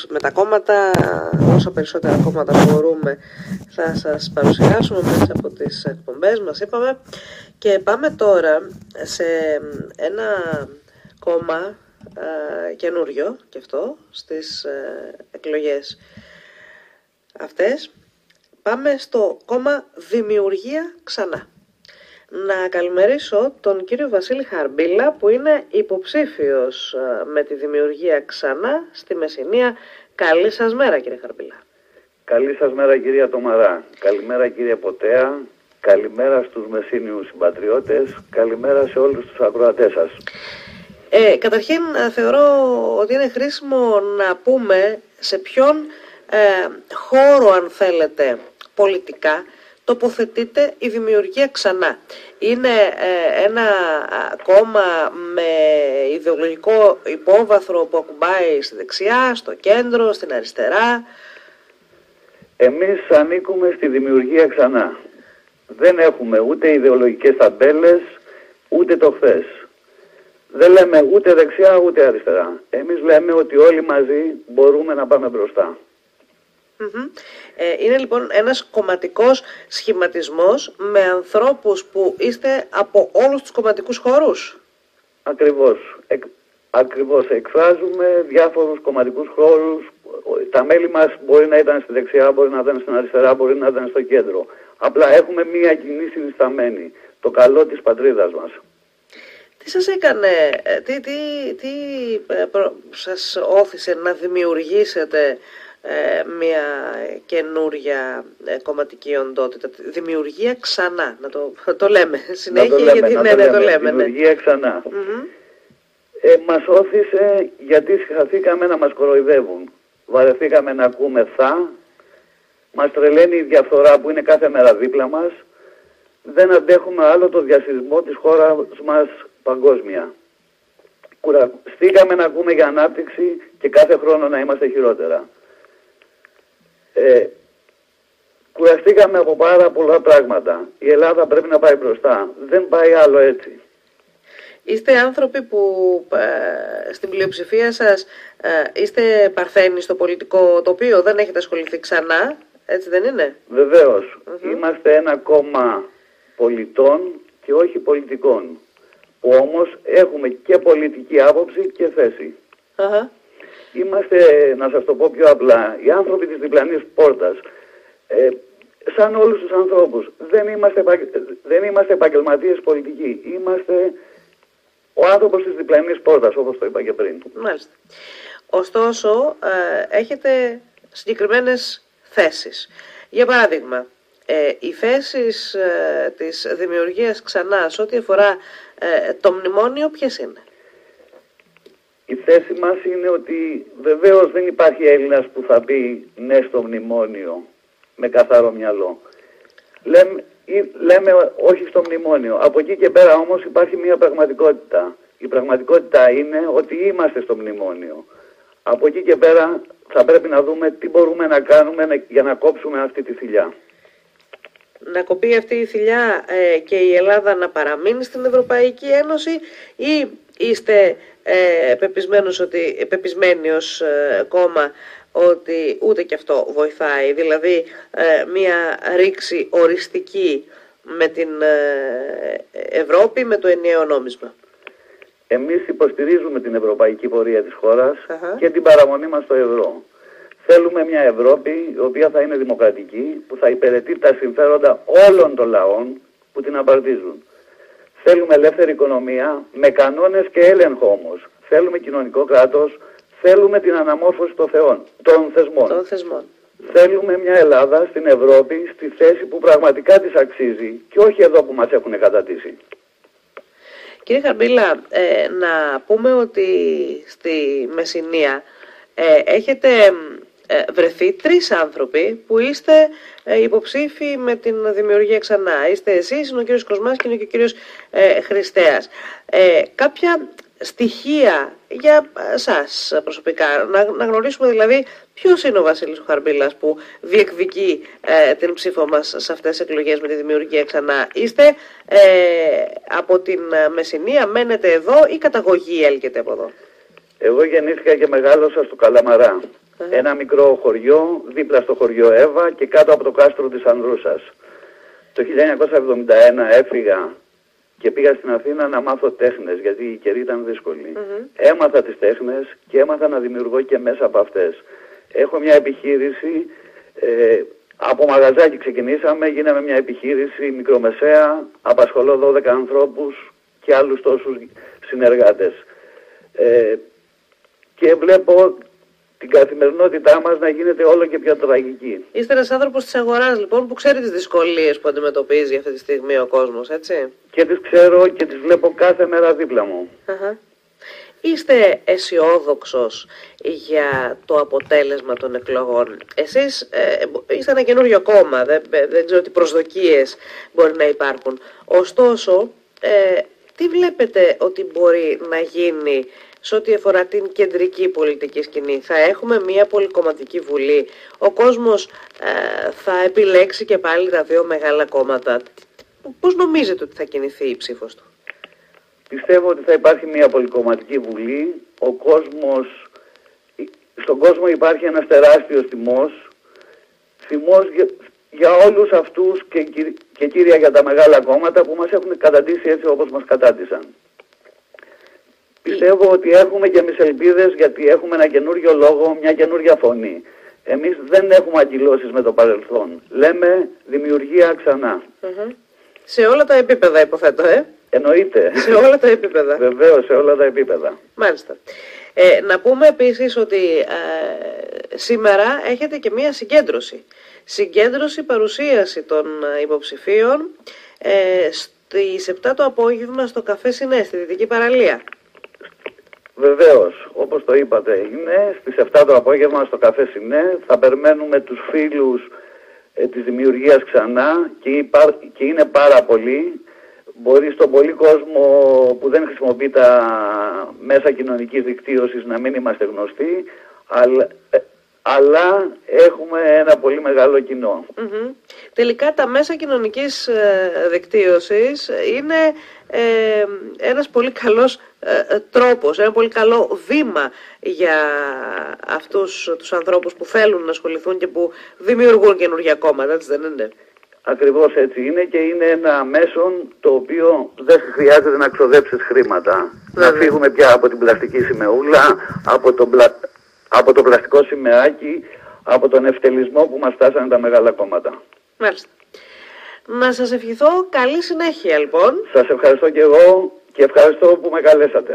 με τα κόμματα, όσο περισσότερα κόμματα μπορούμε θα σας παρουσιάσουμε μέσα από τις εκπομπές μας, είπαμε. Και πάμε τώρα σε ένα κόμμα καινούριο και αυτό στις εκλογές αυτές. Πάμε στο κόμμα Δημιουργία Ξανά. Να καλημερίσω τον κύριο Βασίλη Χαρμπίλα, που είναι υποψήφιος με τη Δημιουργία Ξανά στη Μεσσηνία. Καλή σας μέρα, κύριε Χαρμπίλα. Καλή σας μέρα, κυρία Τομαρά. Καλημέρα, κύριε Ποτέα. Καλημέρα στους Μεσσήνιους συμπατριώτες. Καλημέρα σε όλους τους ακροατές σας. Καταρχήν θεωρώ ότι είναι χρήσιμο να πούμε σε ποιον χώρο, αν θέλετε, πολιτικά τοποθετείται η Δημιουργία Ξανά. Είναι ένα κόμμα με ιδεολογικό υπόβαθρο που ακουμπάει στη δεξιά, στο κέντρο, στην αριστερά? Εμείς ανήκουμε στη Δημιουργία Ξανά. Δεν έχουμε ούτε ιδεολογικές ταμπέλες, ούτε το χθες. Δεν λέμε ούτε δεξιά ούτε αριστερά. Εμείς λέμε ότι όλοι μαζί μπορούμε να πάμε μπροστά. Είναι λοιπόν ένας κομματικός σχηματισμός με ανθρώπους που είστε από όλους τους κομματικούς χώρους. Ακριβώς. Εκφράζουμε διάφορους κομματικούς χώρους. Τα μέλη μας μπορεί να ήταν στη δεξιά, μπορεί να ήταν στην αριστερά, μπορεί να ήταν στο κέντρο. Απλά έχουμε μία κοινή συνισταμένη, το καλό της πατρίδας μας. Τι σας έκανε, τι σας όθησε να δημιουργήσετε μια καινούρια κομματική οντότητα? Δημιουργία Ξανά, να το λέμε συνέχεια, το λέμε. Δημιουργία Ξανά. Μας όθησε γιατί χαθήκαμε να μας κοροϊδεύουν. Βαρεθήκαμε να ακούμε μας τρελαίνει η διαφθορά που είναι κάθε μέρα δίπλα μας. Δεν αντέχουμε άλλο το διασυσμό της χώρας μας παγκόσμια. Κουραστήκαμε να ακούμε για ανάπτυξη και κάθε χρόνο να είμαστε χειρότερα. Κουραστήκαμε από πάρα πολλά πράγματα. Η Ελλάδα πρέπει να πάει μπροστά. Δεν πάει άλλο έτσι. Είστε άνθρωποι που στην πλειοψηφία σας είστε παρθένοι στο πολιτικό τοπίο, δεν έχετε ασχοληθεί ξανά, έτσι δεν είναι? Βεβαίως. Είμαστε ένα κόμμα πολιτών και όχι πολιτικών, που όμως έχουμε και πολιτική άποψη και θέση. Είμαστε, να σας το πω πιο απλά, οι άνθρωποι της διπλανής πόρτας. Σαν όλους τους ανθρώπους. Δεν είμαστε επαγγελματίες πολιτικοί. Είμαστε ο άνθρωπος της διπλανής πόρτας, όπως το είπα και πριν. Μάλιστα. Ωστόσο, έχετε συγκεκριμένες θέσεις. Για παράδειγμα, οι θέσεις της Δημιουργίας Ξανά σε ό,τι αφορά το μνημόνιο, ποιες είναι? Η θέση μας είναι ότι βεβαίως δεν υπάρχει Έλληνας που θα πει ναι στο μνημόνιο με καθαρό μυαλό. Λέμε όχι στο μνημόνιο. Από εκεί και πέρα όμως υπάρχει μια πραγματικότητα. Η πραγματικότητα είναι ότι είμαστε στο μνημόνιο. Από εκεί και πέρα θα πρέπει να δούμε τι μπορούμε να κάνουμε για να κόψουμε αυτή τη θηλιά. Να κοπεί αυτή η θηλιά και η Ελλάδα να παραμείνει στην Ευρωπαϊκή Ένωση, ή είστε πεπισμένοι ως κόμμα ότι ούτε και αυτό βοηθάει, δηλαδή μία ρήξη οριστική με την Ευρώπη, με το ενιαίο νόμισμα? Εμείς υποστηρίζουμε την ευρωπαϊκή πορεία της χώρας και την παραμονή μας στο ευρώ. Θέλουμε μια Ευρώπη η οποία θα είναι δημοκρατική, που θα υπηρετεί τα συμφέροντα όλων των λαών που την απαρτίζουν. Θέλουμε ελεύθερη οικονομία με κανόνες και έλεγχο όμως. Θέλουμε κοινωνικό κράτος, θέλουμε την αναμόρφωση των θεσμών. Θέλουμε μια Ελλάδα στην Ευρώπη στη θέση που πραγματικά της αξίζει και όχι εδώ που μας έχουν κατατήσει. Κύριε Χαρμπίλα, να πούμε ότι στη Μεσσηνία έχετε βρεθεί 3 άνθρωποι που είστε υποψήφοι με την Δημιουργία Ξανά. Είστε εσείς, είναι ο κύριος Κοσμάς και είναι και ο κύριος Χριστέας. Κάποια στοιχεία για σας προσωπικά, να γνωρίσουμε δηλαδή ποιος είναι ο Βασίλης Χαρμπίλας που διεκδικεί την ψήφο μας σε αυτές τις εκλογές με τη Δημιουργία Ξανά. Είστε από την Μεσσηνία, μένετε εδώ ή καταγωγή έλκεται από εδώ? Εγώ γεννήθηκα και μεγάλωσα στο Καλαμαρά. Ένα μικρό χωριό, δίπλα στο χωριό Εύα και κάτω από το κάστρο της Ανδρούσας. Το 1971 έφυγα και πήγα στην Αθήνα να μάθω τέχνες, γιατί η καιρή ήταν δύσκολη. Έμαθα τις τέχνες και έμαθα να δημιουργώ και μέσα από αυτές. Έχω μια επιχείρηση, από μαγαζάκι ξεκινήσαμε, γίναμε μια επιχείρηση μικρομεσαία, απασχολώ 12 ανθρώπους και άλλους τόσους συνεργάτες. Και βλέπω την καθημερινότητά μας να γίνεται όλο και πιο τραγική. Είστε ένας άνθρωπος της αγοράς λοιπόν που ξέρει τις δυσκολίες που αντιμετωπίζει αυτή τη στιγμή ο κόσμος, έτσι? Και τις ξέρω και τις βλέπω κάθε μέρα δίπλα μου. Είστε αισιόδοξος για το αποτέλεσμα των εκλογών? Εσείς είστε ένα καινούριο κόμμα, δεν ξέρω τι προσδοκίες μπορεί να υπάρχουν. Ωστόσο, τι βλέπετε ότι μπορεί να γίνει σε ό,τι αφορά την κεντρική πολιτική σκηνή? Θα έχουμε μια πολυκομματική βουλή, ο κόσμος θα επιλέξει και πάλι τα δύο μεγάλα κόμματα. Πώς νομίζετε ότι θα κινηθεί η ψήφος του? Πιστεύω ότι θα υπάρχει μια πολυκομματική βουλή. Στον κόσμο υπάρχει ένας τεράστιος θυμός για όλους αυτούς και κύρια για τα μεγάλα κόμματα που μας έχουν καταντήσει έτσι όπως μας κατάντησαν. Πιστεύω ότι έχουμε και εμείς ελπίδες, γιατί έχουμε ένα καινούριο λόγο, μια καινούρια φωνή. Εμείς δεν έχουμε αγκυλώσεις με το παρελθόν. Λέμε δημιουργία ξανά. Σε όλα τα επίπεδα υποθέτω, Εννοείται. Σε όλα τα επίπεδα. Βεβαίως, σε όλα τα επίπεδα. Μάλιστα. Να πούμε επίσης ότι σήμερα έχετε και μία συγκέντρωση παρουσίαση των υποψηφίων στις 7 το απόγευμα στο καφέ Σινέ, στη Δυτική Παραλία. Βεβαίως, όπως το είπατε, είναι στις 7 το απόγευμα στο καφέ Σινέ. Θα περιμένουμε τους φίλους της δημιουργίας ξανά και είναι πάρα πολλοί. Μπορεί στον πολύ κόσμο που δεν χρησιμοποιεί τα μέσα κοινωνικής δικτύωσης να μην είμαστε γνωστοί, αλλά έχουμε ένα πολύ μεγάλο κοινό. Τελικά τα μέσα κοινωνικής δικτύωσης είναι ένας πολύ καλός τρόπος, ένα πολύ καλό βήμα για αυτούς τους ανθρώπους που θέλουν να ασχοληθούν και που δημιουργούν καινούργια κόμματα, έτσι δεν είναι? Ακριβώς έτσι είναι, και είναι ένα μέσον το οποίο δεν χρειάζεται να ξοδέψεις χρήματα. Να φύγουμε πια από την πλαστική σημεούλα, από το πλαστικό σημαίακι, από τον ευτελισμό που μας φτάσανε τα μεγάλα κόμματα. Μάλιστα. Να σας ευχηθώ καλή συνέχεια λοιπόν. Σας ευχαριστώ και εγώ και ευχαριστώ που με καλέσατε.